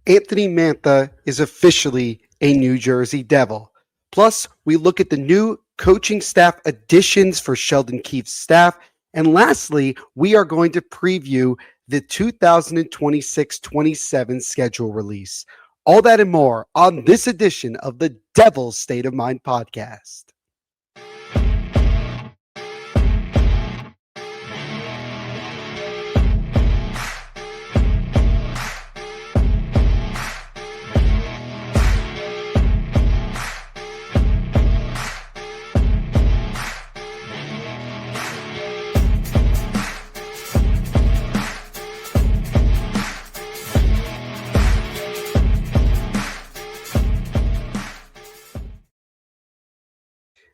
Anthony Mantha is officially a New Jersey Devil. Plus, we look at the new coaching staff additions for Sheldon Keefe's staff. And lastly, we are going to preview the 2026-27 schedule release. All that and more on this edition of the Devil's State of Mind podcast.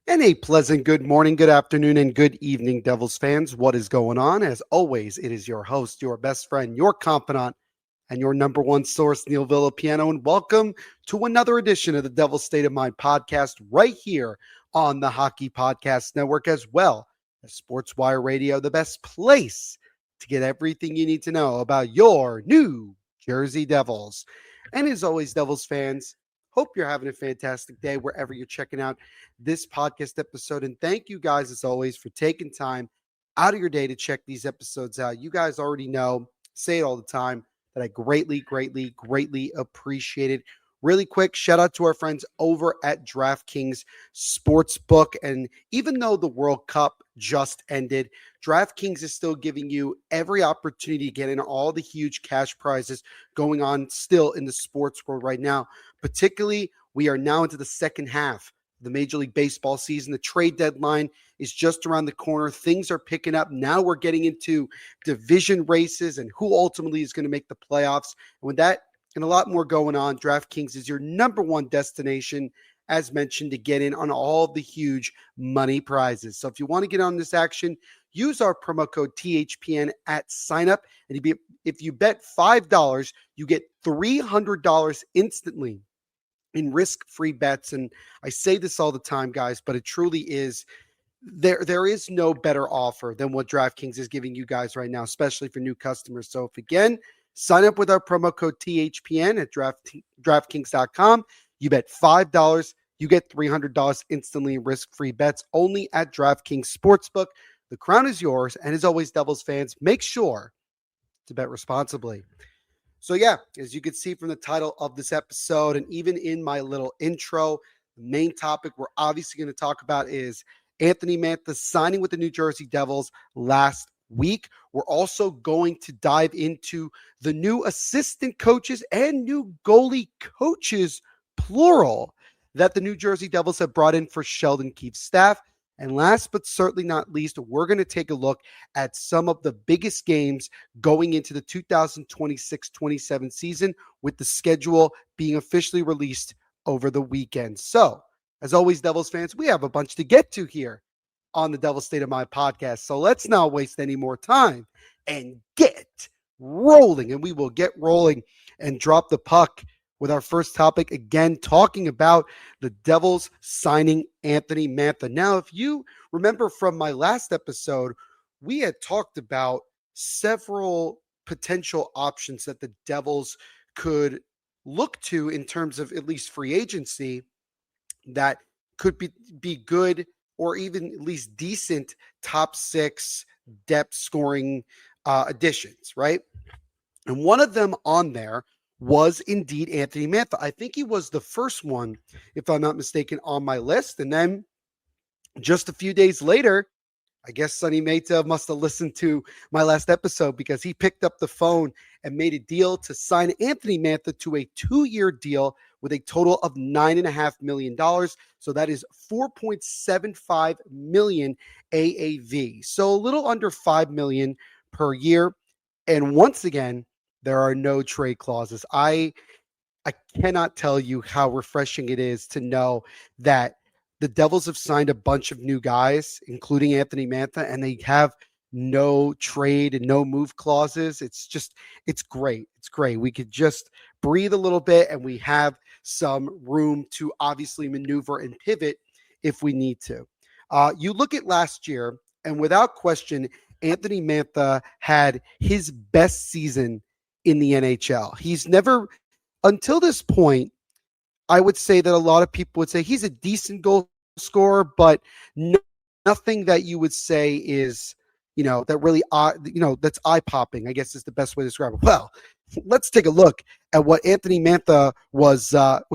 And a pleasant good morning, good afternoon, and good evening, Devils fans. What is going on? As always, it is your host, your best friend, your confidant, and your number one source, Neil Villapiano. And welcome to another edition of the Devil's State of Mind podcast right here on the Hockey Podcast Network, as well as Sports Wire Radio, the best place to get everything you need to know about your New Jersey Devils. And as always, Devils fans, hope you're having a fantastic day wherever you're checking out this podcast episode. And thank you guys, as always, for taking time out of your day to check these episodes out. You guys already know, say it all the time, that I greatly appreciate it. Really quick, shout out to our friends over at DraftKings Sportsbook. And even though the World Cup just ended, DraftKings is still giving you every opportunity to get in all the huge cash prizes going on still in the sports world right now. Particularly, we are now into the second half of the Major League Baseball season. The trade deadline is just around the corner. Things are picking up. Now we're getting into division races and who ultimately is going to make the playoffs. And with that and a lot more going on, DraftKings is your number one destination, as mentioned, to get in on all the huge money prizes. So if you want to get on this action, use our promo code THPN at sign up. And if you bet $5, you get $300 instantly in risk-free bets. And I say this all the time, guys, but it truly is. There is no better offer than what DraftKings is giving you guys right now, especially for new customers. So if, again, sign up with our promo code THPN at DraftKings.com. You bet $5, you get $300 instantly in risk-free bets only at DraftKings Sportsbook. The crown is yours. And as always, Devils fans, make sure to bet responsibly. So yeah, as you can see from the title of this episode, and even in my little intro, the main topic we're obviously going to talk about is Anthony Mantha signing with the New Jersey Devils last week. We're also going to dive into the new assistant coaches and new goalie coaches, plural, that the New Jersey Devils have brought in for Sheldon Keefe's staff. And last but certainly not least, we're going to take a look at some of the biggest games going into the 2026-27 season, with the schedule being officially released over the weekend. So, as always, Devils fans, we have a bunch to get to here on the Devil's State of Mind podcast. So let's not waste any more time and get rolling. And we will get rolling and drop the puck with our first topic, again, talking about the Devils signing Anthony Mantha. Now, if you remember from my last episode, we had talked about several potential options that the Devils could look to in terms of at least free agency that could be good or even at least decent top six depth scoring additions, right? And one of them on there was indeed Anthony Mantha. I think he was the first one, if I'm not mistaken, on my list. And then just a few days later, I guess Sonny Mantha must have listened to my last episode, because he picked up the phone and made a deal to sign Anthony Mantha to a 2-year deal with a total of $9.5 million. So that is $4.75 million AAV. So a little under $5 million per year. And once again, there are no trade clauses. I cannot tell you how refreshing it is to know that the Devils have signed a bunch of new guys, including Anthony Mantha, and they have no trade and no move clauses. It's great. It's great. We could just breathe a little bit, and we have some room to obviously maneuver and pivot if we need to. You look at last year, and without question, Anthony Mantha had his best season in the NHL. He's never until this point, I would say that a lot of people would say he's a decent goal scorer, but nothing that you would say is, that really, that's eye popping, I guess is the best way to describe it. Well, let's take a look at what Anthony Mantha was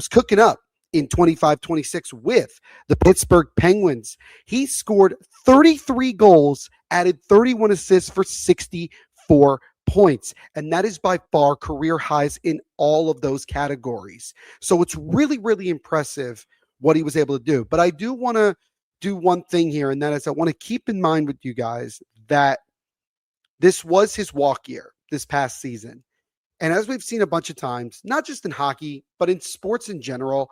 cooking up in 25-26 with the Pittsburgh Penguins. He scored 33 goals, added 31 assists for 64 points. And that is by far career highs in all of those categories. So it's really, really impressive what he was able to do. But I do want to do one thing here, and that is I want to keep in mind with you guys that this was his walk year this past season. And as we've seen a bunch of times, not just in hockey, but in sports in general,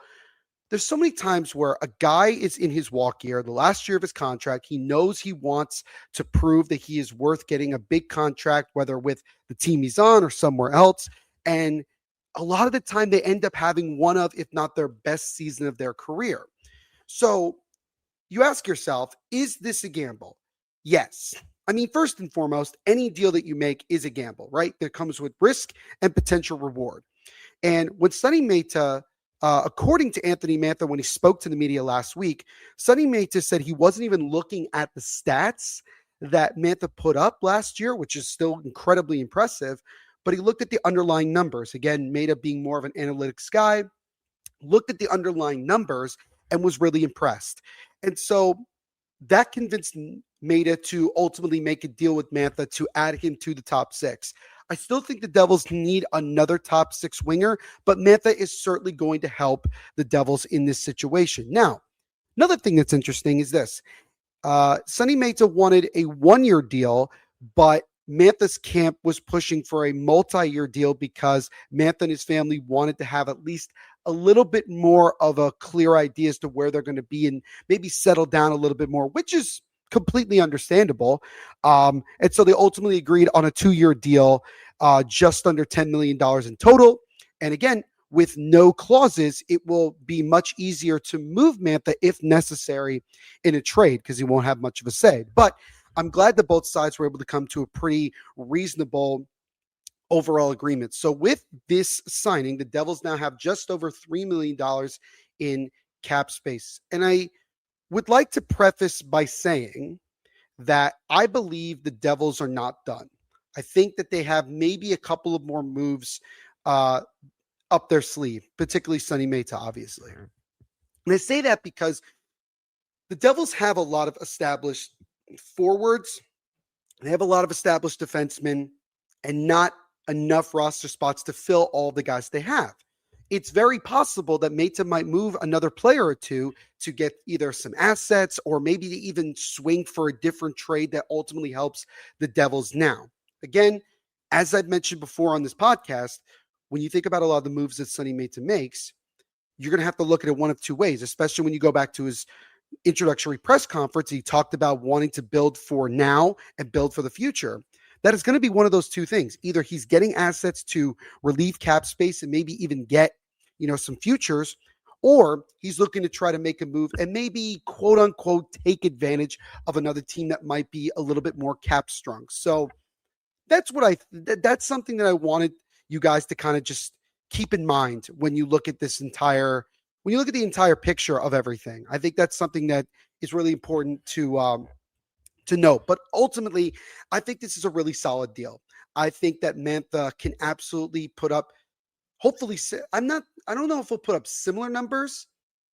there's so many times where a guy is in his walk year, the last year of his contract. He knows he wants to prove that he is worth getting a big contract, whether with the team he's on or somewhere else. And a lot of the time they end up having one of, if not their best season of their career. So you ask yourself, is this a gamble? Yes. I mean, first and foremost, any deal that you make is a gamble, right? That comes with risk and potential reward. And when Sonny Mantha, according to Anthony Mantha, when he spoke to the media last week, Sonny Mantha said he wasn't even looking at the stats that Mantha put up last year, which is still incredibly impressive, but he looked at the underlying numbers. Again, Mantha being more of an analytics guy, looked at the underlying numbers and was really impressed. And so that convinced Mantha to ultimately make a deal with Mantha to add him to the top six. I still think the Devils need another top six winger, but Mantha is certainly going to help the Devils in this situation. Now, another thing that's interesting is this. Sonny Mantha wanted a one-year deal, but Mantha's camp was pushing for a multi-year deal because Mantha and his family wanted to have at least a little bit more of a clear idea as to where they're going to be and maybe settle down a little bit more, which is completely understandable. And so they ultimately agreed on a 2-year deal, just under $10 million in total. And again, with no clauses, it will be much easier to move Mantha if necessary in a trade because he won't have much of a say. But I'm glad that both sides were able to come to a pretty reasonable overall agreement. So with this signing, the Devils now have just over $3 million in cap space. And I would like to preface by saying that I believe the Devils are not done. I think that they have maybe a couple of more moves up their sleeve, particularly Sonny Mantha, obviously. And I say that because the Devils have a lot of established forwards, they have a lot of established defensemen, and not enough roster spots to fill all the guys they have. It's very possible that Mantha might move another player or two to get either some assets or maybe to even swing for a different trade that ultimately helps the Devils now. Again, as I've mentioned before on this podcast, when you think about a lot of the moves that Sonny Mantha makes, you're going to have to look at it one of two ways, especially when you go back to his introductory press conference. He talked about wanting to build for now and build for the future. That is going to be one of those two things. Either he's getting assets to relieve cap space and maybe even get, some futures, or he's looking to try to make a move and maybe quote unquote take advantage of another team that might be a little bit more cap strung. So that's that's something that I wanted you guys to kind of just keep in mind when you look at the entire picture of everything. I think that's something that is really important to note. But ultimately, I think this is a really solid deal. I think that Mantha can absolutely put up, hopefully, I don't know if he'll put up similar numbers.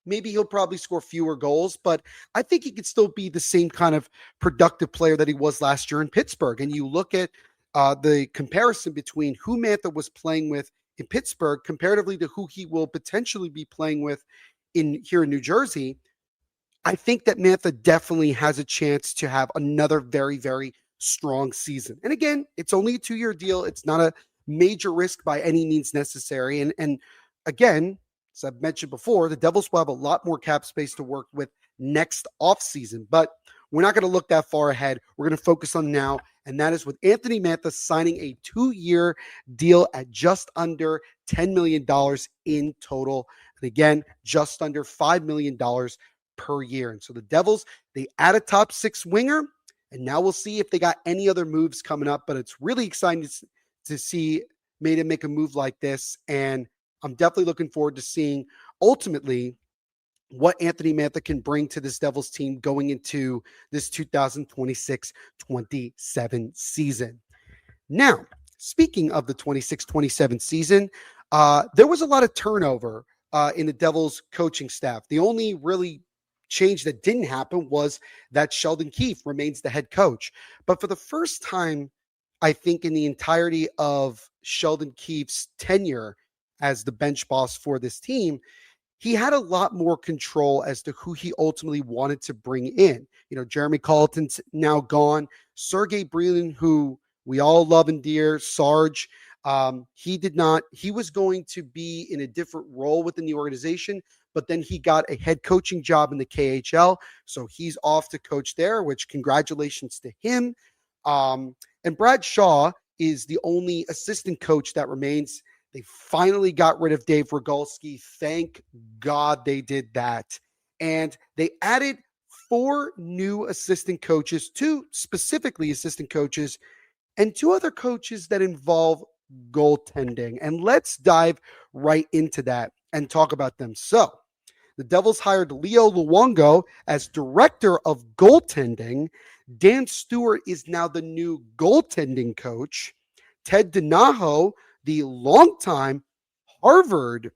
Maybe he'll probably score fewer goals, but I think he could still be the same kind of productive player that he was last year in Pittsburgh. And you look at the comparison between who Mantha was playing with in Pittsburgh comparatively to who he will potentially be playing with here in New Jersey. I think that Mantha definitely has a chance to have another very, very strong season. And again, it's only a 2-year deal. It's not a major risk by any means necessary. And again, as I've mentioned before, the Devils will have a lot more cap space to work with next offseason. But we're not going to look that far ahead. We're going to focus on now. And that is with Anthony Mantha signing a 2-year deal at just under $10 million in total. And again, just under $5 million per year. And so the Devils, they add a top 6 winger. And now we'll see if they got any other moves coming up. But it's really exciting to see Mantha make a move like this. And I'm definitely looking forward to seeing ultimately what Anthony Mantha can bring to this Devils team going into this 2026-27 season. Now, speaking of the 26-27 season, there was a lot of turnover in the Devils coaching staff. The only really change that didn't happen was that Sheldon Keefe remains the head coach. But for the first time, I think in the entirety of Sheldon Keefe's tenure as the bench boss for this team, he had a lot more control as to who he ultimately wanted to bring in. Jeremy Colleton's now gone. Sergey Brylin, who we all love and dear, Sarge, he was going to be in a different role within the organization, but then he got a head coaching job in the KHL. So he's off to coach there, which congratulations to him. And Brad Shaw is the only assistant coach that remains. They finally got rid of Dave Rogalski. Thank God they did that. And they added 4 new assistant coaches, 2 specifically assistant coaches, and 2 other coaches that involve goaltending. And let's dive right into that and talk about them. So the Devils hired Leo Luongo as director of goaltending. Dan Stewart is now the new goaltending coach. Ted Donahoe, the longtime Harvard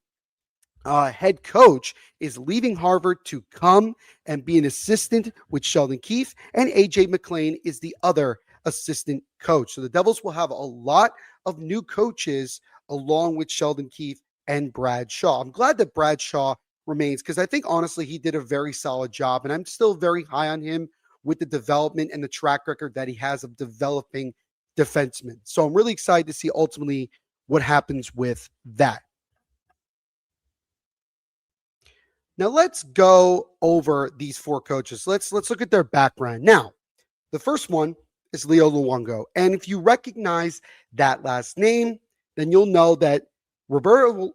head coach, is leaving Harvard to come and be an assistant with Sheldon Keefe, and AJ McLean is the other assistant coach. So the Devils will have a lot of new coaches along with Sheldon Keefe and Brad Shaw. I'm glad that Brad Shaw remains because I think honestly he did a very solid job, and I'm still very high on him with the development and the track record that he has of developing defensemen. So I'm really excited to see ultimately what happens with that. Now let's go over these 4 coaches. Let's look at their background. Now, the first one is Leo Luongo. And if you recognize that last name, then you'll know that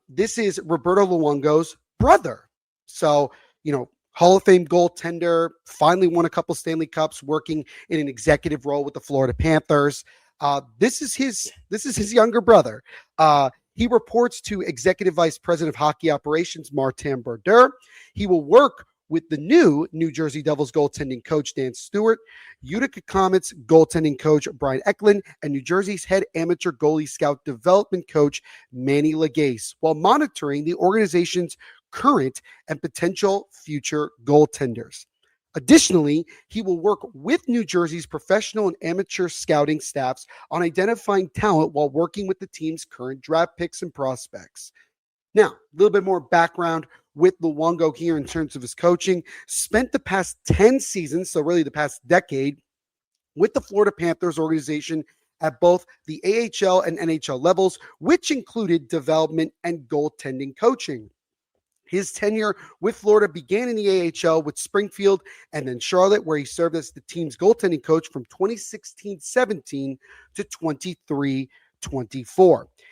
this is Roberto Luongo's brother. So, Hall of Fame goaltender, finally won a couple Stanley Cups, working in an executive role with the Florida Panthers. This is his younger brother. He reports to Executive Vice President of Hockey Operations, Martin Brodeur. He will work with the new New Jersey Devils goaltending coach, Dan Stewart, Utica Comets goaltending coach, Brian Eklund, and New Jersey's head amateur goalie scout development coach, Manny Legase, while monitoring the organization's current and potential future goaltenders. Additionally, he will work with New Jersey's professional and amateur scouting staffs on identifying talent while working with the team's current draft picks and prospects. Now, a little bit more background with Luongo here in terms of his coaching. Spent the past 10 seasons, so really the past decade, with the Florida Panthers organization at both the AHL and NHL levels, which included development and goaltending coaching. His tenure with Florida began in the AHL with Springfield and then Charlotte, where he served as the team's goaltending coach from 2016-17 to 23-24.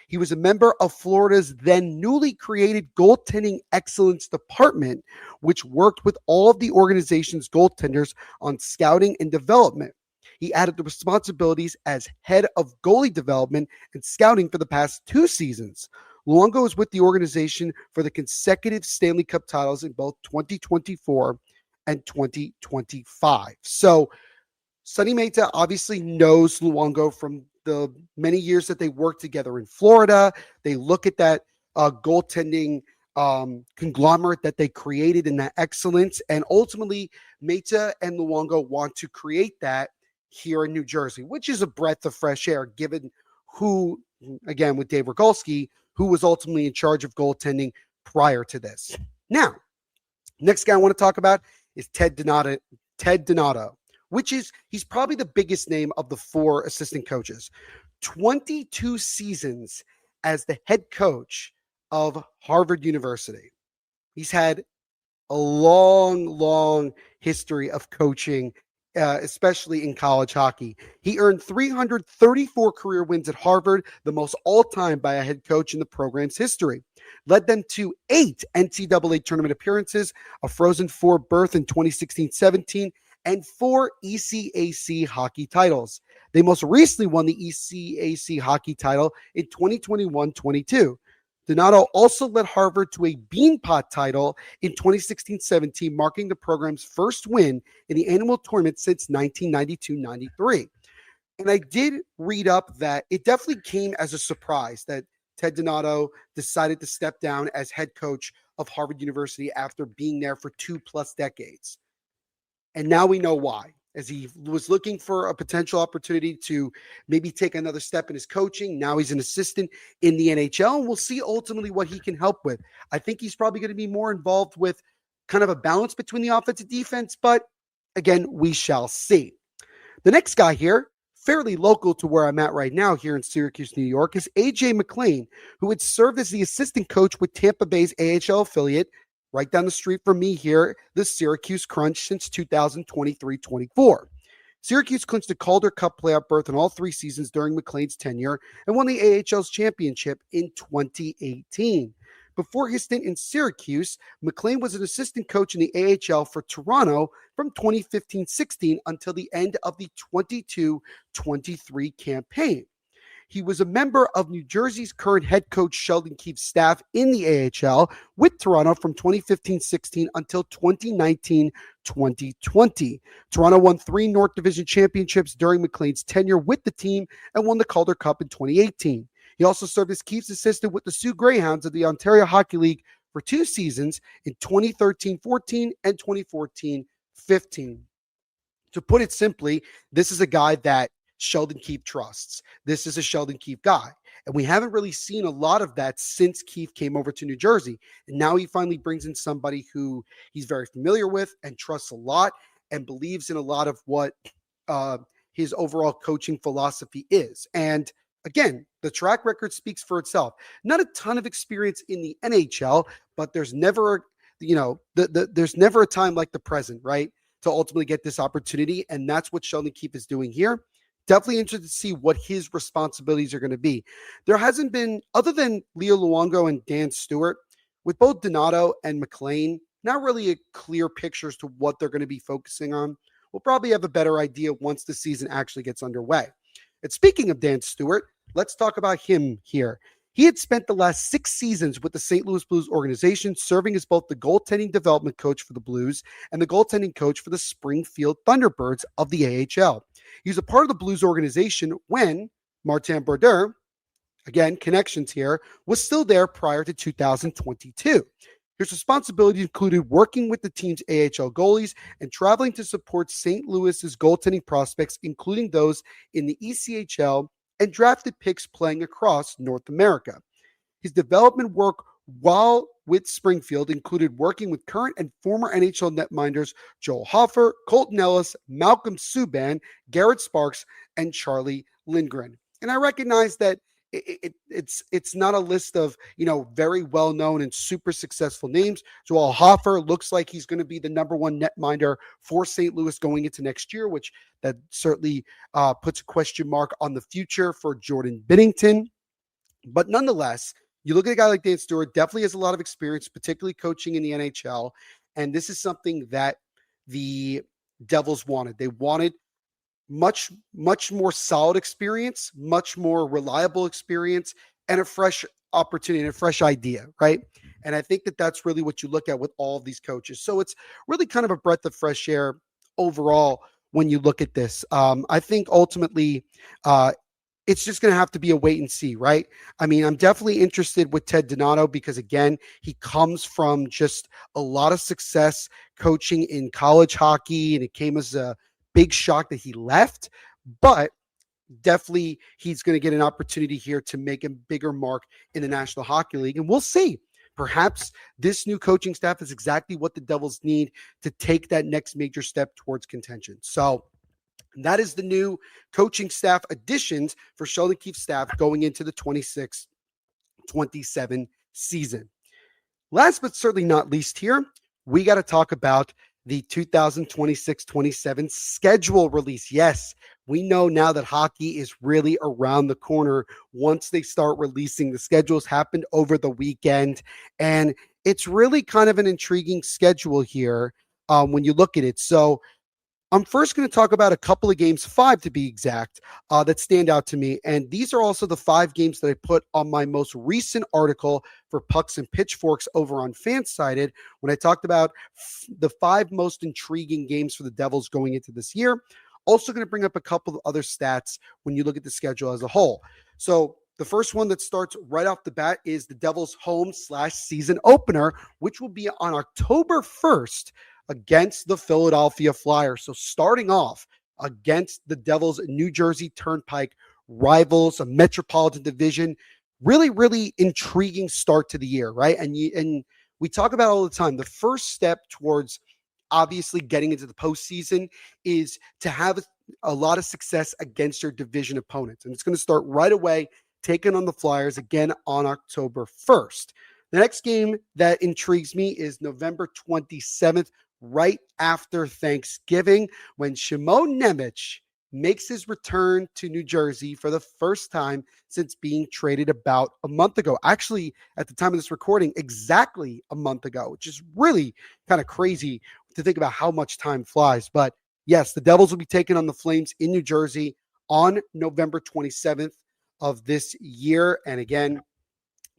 He was a member of Florida's then newly created Goaltending Excellence Department, which worked with all of the organization's goaltenders on scouting and development. He added the responsibilities as head of goalie development and scouting for the past 2 seasons. Luongo was with the organization for the consecutive Stanley Cup titles in both 2024 and 2025. So Sonny Mantha obviously knows Luongo from the many years that they worked together in Florida. They look at that goaltending conglomerate that they created and that excellence. And ultimately, Mantha and Luongo want to create that here in New Jersey, which is a breath of fresh air, given who, again, with Dave Rogalski, who was ultimately in charge of goaltending prior to this. Now, next guy I want to talk about is Ted Donato, he's probably the biggest name of the 4 assistant coaches. 22 seasons as the head coach of Harvard University. He's had a long history of coaching, especially in college hockey. He earned 334 career wins at Harvard, the most all-time by a head coach in the program's history. Led them to 8 NCAA tournament appearances, a Frozen Four berth in 2016-17, and 4 ECAC hockey titles. They most recently won the ECAC hockey title in 2021-22. Donato also led Harvard to a Beanpot title in 2016-17, marking the program's first win in the annual tournament since 1992-93. And I did read up that it definitely came as a surprise that Ted Donato decided to step down as head coach of Harvard University after being there for 2+ decades. And now we know why, as he was looking for a potential opportunity to maybe take another step in his coaching. Now he's an assistant in the NHL, and we'll see ultimately what he can help with. I think he's probably going to be more involved with kind of a balance between the offense and defense, but again, we shall see. The next guy here, fairly local to where I'm at right now here in Syracuse, New York, is A.J. McLean, who had served as the assistant coach with Tampa Bay's AHL affiliate right down the street from me here, the Syracuse Crunch, since 2023-24. Syracuse clinched a Calder Cup playoff berth in all 3 seasons during McLean's tenure and won the AHL's championship in 2018. Before his stint in Syracuse, McLean was an assistant coach in the AHL for Toronto from 2015-16 until the end of the 22-23 campaign. He was a member of New Jersey's current head coach Sheldon Keefe's staff in the AHL with Toronto from 2015-16 until 2019-2020. Toronto won 3 North Division championships during McLean's tenure with the team and won the Calder Cup in 2018. He also served as Keefe's assistant with the Sioux Greyhounds of the Ontario Hockey League for 2 seasons in 2013-14 and 2014-15. To put it simply, this is a guy that Sheldon Keefe trusts. This is a Sheldon Keefe guy. And we haven't really seen a lot of that since Keefe came over to New Jersey. And now he finally brings in somebody who he's very familiar with and trusts a lot and believes in a lot of what his overall coaching philosophy is. And again, the track record speaks for itself. Not a ton of experience in the NHL, but there's never, there's never a time like the present, right, to ultimately get this opportunity. And that's what Sheldon Keefe is doing here. Definitely interested to see what his responsibilities are going to be. There hasn't been, other than Leo Luongo and Dan Stewart, with both Donato and McLean, not really a clear picture as to what they're going to be focusing on. We'll probably have a better idea once the season actually gets underway. And speaking of Dan Stewart, let's talk about him here. He had spent the last 6 seasons with the St. Louis Blues organization, serving as both the goaltending development coach for the Blues and the goaltending coach for the Springfield Thunderbirds of the AHL. He was a part of the Blues organization when Martin Brodeur, again, connections here, was still there prior to 2022. His responsibility included working with the team's AHL goalies and traveling to support St. Louis's goaltending prospects, including those in the ECHL and drafted picks playing across North America. His development work while with Springfield included working with current and former NHL netminders Joel Hofer, Colton Ellis, Malcolm Subban, Garrett Sparks, and Charlie Lindgren. And I recognize that it's not a list of, very well-known and super successful names. Joel Hofer looks like he's going to be the number 1 netminder for St. Louis going into next year, which that certainly puts a question mark on the future for Jordan Binnington. But nonetheless, you look at a guy like Dan Stewart, definitely has a lot of experience, particularly coaching in the NHL. And this is something that the Devils wanted. They wanted much more solid experience, much more reliable experience, and a fresh opportunity and a fresh idea, right? And I think that that's really what you look at with all of these coaches. So it's really kind of a breath of fresh air overall when you look at this. I think ultimately it's just going to have to be a wait and see, right? I mean, I'm definitely interested with Ted Donato because, again, he comes from just a lot of success coaching in college hockey, and it came as a big shock that he left. But definitely he's going to get an opportunity here to make a bigger mark in the National Hockey League, and we'll see. Perhaps this new coaching staff is exactly what the Devils need to take that next major step towards contention. So that is the new coaching staff additions for Sheldon Keefe's staff going into the 26-27 season. Last but certainly not least here, we got to talk about the 2026-27 schedule release. Yes, we know now that hockey is really around the corner once they start releasing. The schedules happened over the weekend, and it's really kind of an intriguing schedule here when you look at it. So I'm first going to talk about a couple of games, five to be exact, that stand out to me. And these are also the five games that I put on my most recent article for Pucks and Pitchforks over on Fansided when I talked about the five most intriguing games for the Devils going into this year. Also, going to bring up a couple of other stats when you look at the schedule as a whole. So, the first one that starts right off the bat is the Devils' home/season opener, which will be on October 1st against the Philadelphia Flyers. So starting off against the Devils, New Jersey Turnpike rivals, a Metropolitan Division, really, really intriguing start to the year, right? And we talk about all the time. The first step towards obviously getting into the postseason is to have a lot of success against your division opponents, and it's going to start right away, taking on the Flyers again on October 1st. The next game that intrigues me is November 27th, right after Thanksgiving, when Shimon Nemec makes his return to New Jersey for the first time since being traded about a month ago. Actually, at the time of this recording, exactly a month ago, which is really kind of crazy to think about how much time flies. But yes, the Devils will be taking on the Flames in New Jersey on November 27th of this year. And again,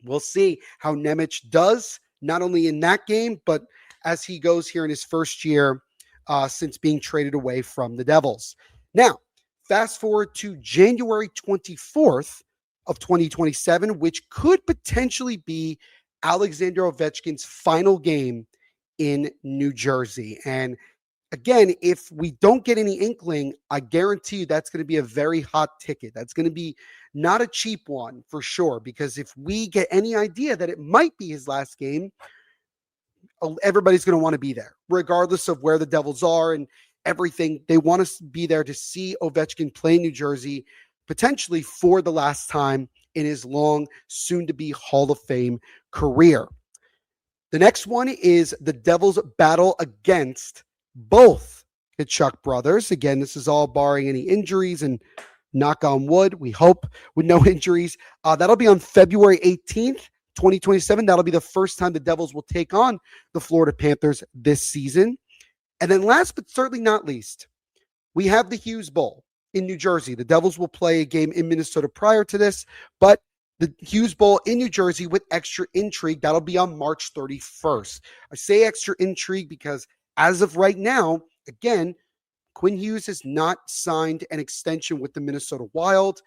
we'll see how Nemec does, not only in that game, but as he goes here in his first year since being traded away from the Devils. Now, fast forward to January 24th of 2027, which could potentially be Alexander Ovechkin's final game in New Jersey. And again, if we don't get any inkling, I guarantee you that's going to be a very hot ticket. That's going to be not a cheap one for sure, because if we get any idea that it might be his last game, everybody's going to want to be there, regardless of where the Devils are and everything. They want to be there to see Ovechkin play New Jersey, potentially for the last time in his long, soon-to-be Hall of Fame career. The next one is the Devils' battle against both Tkachuk brothers. Again, this is all barring any injuries, and knock on wood, we hope with no injuries. That'll be on February 18th, 2027. That'll be the first time the Devils will take on the Florida Panthers this season. And then last but certainly not least, we have the Hughes Bowl in New Jersey. The Devils will play a game in Minnesota prior to this, but the Hughes Bowl in New Jersey with extra intrigue, that'll be on March 31st. I say extra intrigue because as of right now, again, Quinn Hughes has not signed an extension with the Minnesota Wild.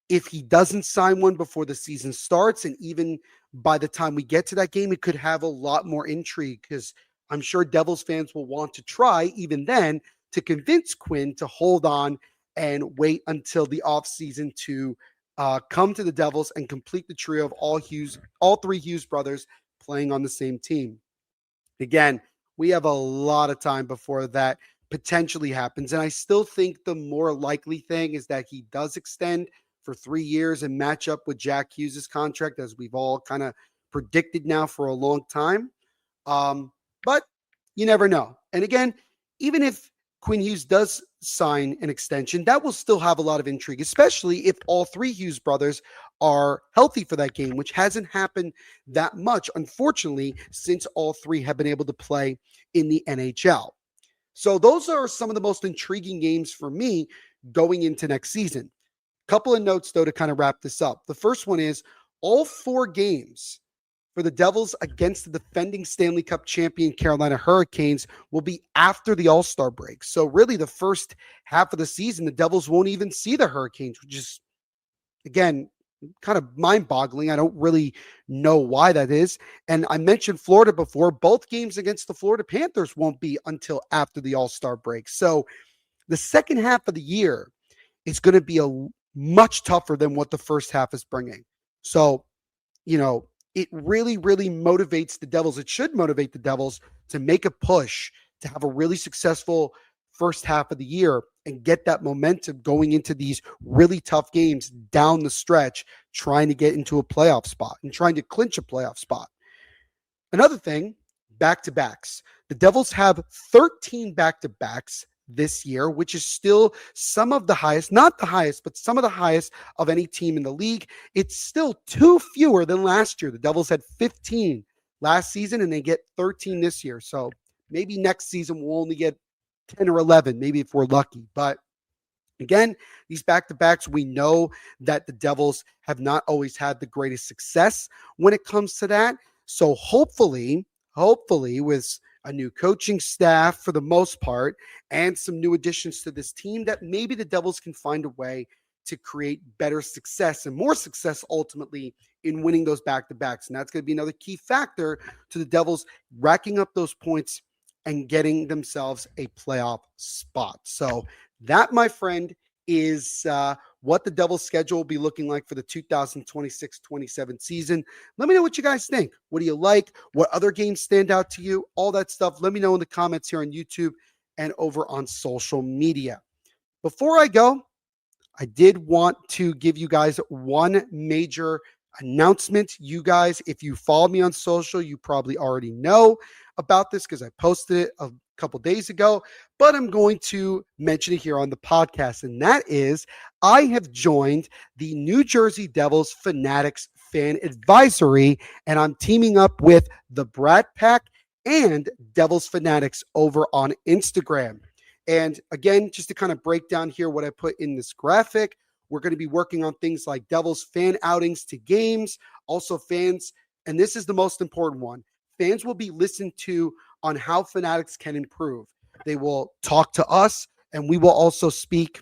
If he doesn't sign one before the season starts, and even by the time we get to that game, it could have a lot more intrigue, because I'm sure Devils fans will want to try, even then, to convince Quinn to hold on and wait until the offseason to come to the Devils and complete the trio of all three Hughes brothers playing on the same team. Again, we have a lot of time before that potentially happens. And I still think the more likely thing is that he does extend for 3 years and match up with Jack Hughes' contract, as we've all kind of predicted now for a long time. But you never know. And again, even if Quinn Hughes does sign an extension, that will still have a lot of intrigue, especially if all three Hughes brothers are healthy for that game, which hasn't happened that much, unfortunately, since all three have been able to play in the NHL. So those are some of the most intriguing games for me going into next season. Couple of notes, though, to kind of wrap this up. The first one is all 4 games for the Devils against the defending Stanley Cup champion Carolina Hurricanes will be after the All-Star break. So really the first half of the season, the Devils won't even see the Hurricanes, which is, again, kind of mind-boggling. I don't really know why that is. And I mentioned Florida before. Both games against the Florida Panthers won't be until after the All-Star break. So the second half of the year is going to be much tougher than what the first half is bringing. So, it really, really motivates the Devils. It should motivate the Devils to make a push to have a really successful first half of the year and get that momentum going into these really tough games down the stretch, trying to get into a playoff spot and trying to clinch a playoff spot. Another thing, back-to-backs. The Devils have 13 back-to-backs this year, which is still some of the highest, not the highest, but some of the highest of any team in the league. It's still 2 fewer than last year. The Devils had 15 last season and they get 13 this year. So maybe next season we'll only get 10 or 11, maybe if we're lucky. But again, these back-to-backs, we know that the Devils have not always had the greatest success when it comes to that. So hopefully, with a new coaching staff for the most part and some new additions to this team, that maybe the Devils can find a way to create better success and more success ultimately in winning those back-to-backs. And that's going to be another key factor to the Devils racking up those points and getting themselves a playoff spot. So that, my friend, is what the Devils' schedule will be looking like for the 2026-27 season. Let me know what you guys think. What do you like? What other games stand out to you? All that stuff. Let me know in the comments here on YouTube and over on social media. Before I go, I did want to give you guys one major announcement. You guys, if you follow me on social, you probably already know about this because I posted it a couple days ago, but I'm going to mention it here on the podcast. And that is, I have joined the New Jersey Devils Fanatics Fan Advisory, and I'm teaming up with the Brat Pack and Devils Fanatics over on Instagram. And again, just to kind of break down here what I put in this graphic, we're going to be working on things like Devils fan outings to games, also fans, and this is the most important one. Fans will be listened to on how Fanatics can improve. They will talk to us, and we will also speak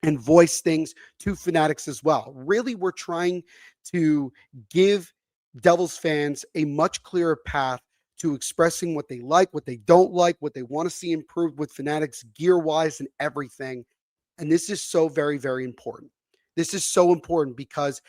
and voice things to Fanatics as well. Really, we're trying to give Devils fans a much clearer path to expressing what they like, what they don't like, what they want to see improved with Fanatics gear-wise and everything. And this is so very, very important. This is so important because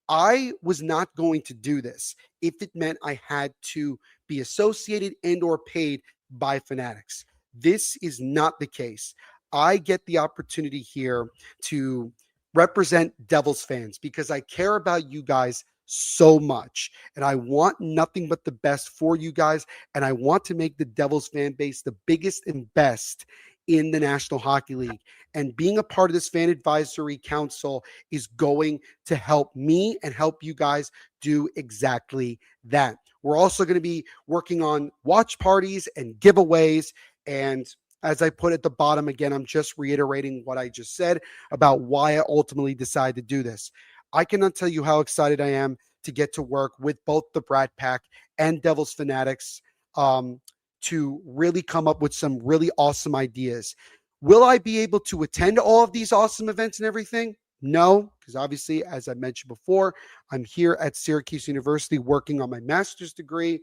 I was not going to do this if it meant I had to be associated and or paid by Fanatics. This is not the case. I get the opportunity here to represent Devils fans because I care about you guys so much. And I want nothing but the best for you guys. And I want to make the Devils fan base the biggest and best in the National Hockey League. And being a part of this fan advisory council is going to help me and help you guys do exactly that. We're also going to be working on watch parties and giveaways. And as I put at the bottom, again, I'm just reiterating what I just said about why I ultimately decided to do this. I cannot tell you how excited I am to get to work with both the Brat Pack and Devils Fanatics to really come up with some really awesome ideas. Will I be able to attend all of these awesome events and everything? No, because obviously, as I mentioned before, I'm here at Syracuse University working on my master's degree,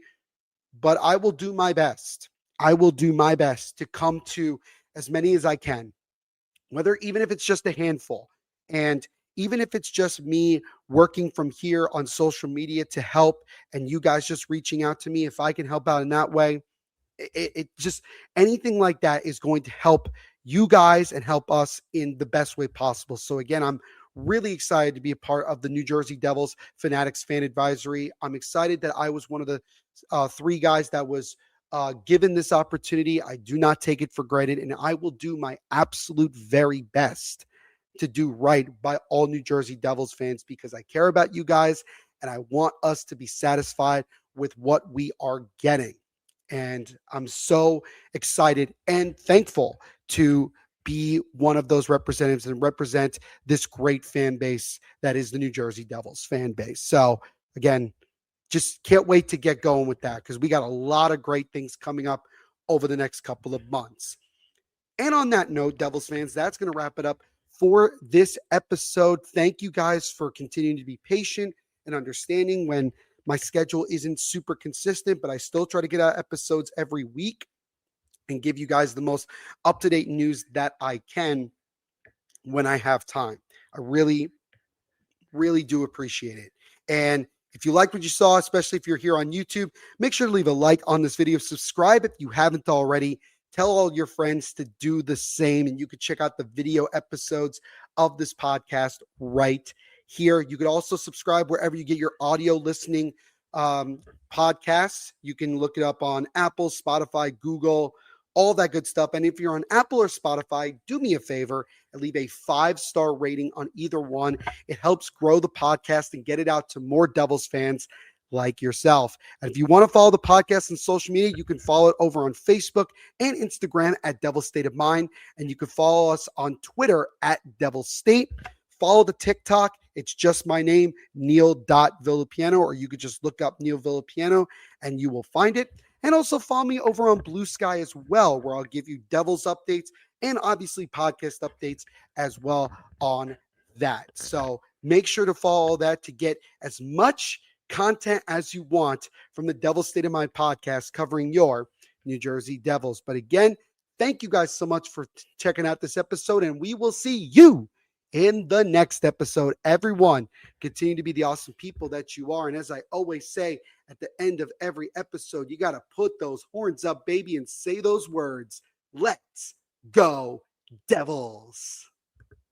but I will do my best. I will do my best to come to as many as I can, whether even if it's just a handful. And even if it's just me working from here on social media to help and you guys just reaching out to me, if I can help out in that way, it just anything like that is going to help you guys and help us in the best way possible. So again, I'm really excited to be a part of the New Jersey Devils Fanatics Fan Advisory. I'm excited that I was one of the three guys that was given this opportunity. I do not take it for granted, and I will do my absolute very best to do right by all New Jersey Devils fans because I care about you guys and I want us to be satisfied with what we are getting. And I'm so excited and thankful to be one of those representatives and represent this great fan base that is the New Jersey Devils fan base. So again, just can't wait to get going with that because we got a lot of great things coming up over the next couple of months. And on that note, Devils fans, that's going to wrap it up for this episode. Thank you guys for continuing to be patient and understanding when my schedule isn't super consistent, but I still try to get out episodes every week and give you guys the most up-to-date news that I can when I have time. I really, really do appreciate it. And if you like what you saw, especially if you're here on YouTube, make sure to leave a like on this video. Subscribe if you haven't already. Tell all your friends to do the same. And you can check out the video episodes of this podcast right here. You could also subscribe wherever you get your audio listening podcasts. You can look it up on Apple, Spotify, Google, all that good stuff. And if you're on Apple or Spotify, do me a favor and leave a 5-star rating on either one. It helps grow the podcast and get it out to more Devils fans like yourself. And if you want to follow the podcast on social media, you can follow it over on Facebook and Instagram at Devil State of Mind. And you can follow us on Twitter at Devil State. Follow the TikTok. It's just my name, Neil.Villapiano, or you could just look up Neil Villapiano and you will find it. And also follow me over on BlueSky as well, where I'll give you Devils updates and obviously podcast updates as well on that. So make sure to follow that to get as much content as you want from the Devil State of Mind podcast covering your New Jersey Devils. But again, thank you guys so much for checking out this episode, and we will see you in the next episode. Everyone, continue to be the awesome people that you are. And as I always say at the end of every episode, you got to put those horns up, baby, and say those words. Let's go, Devils.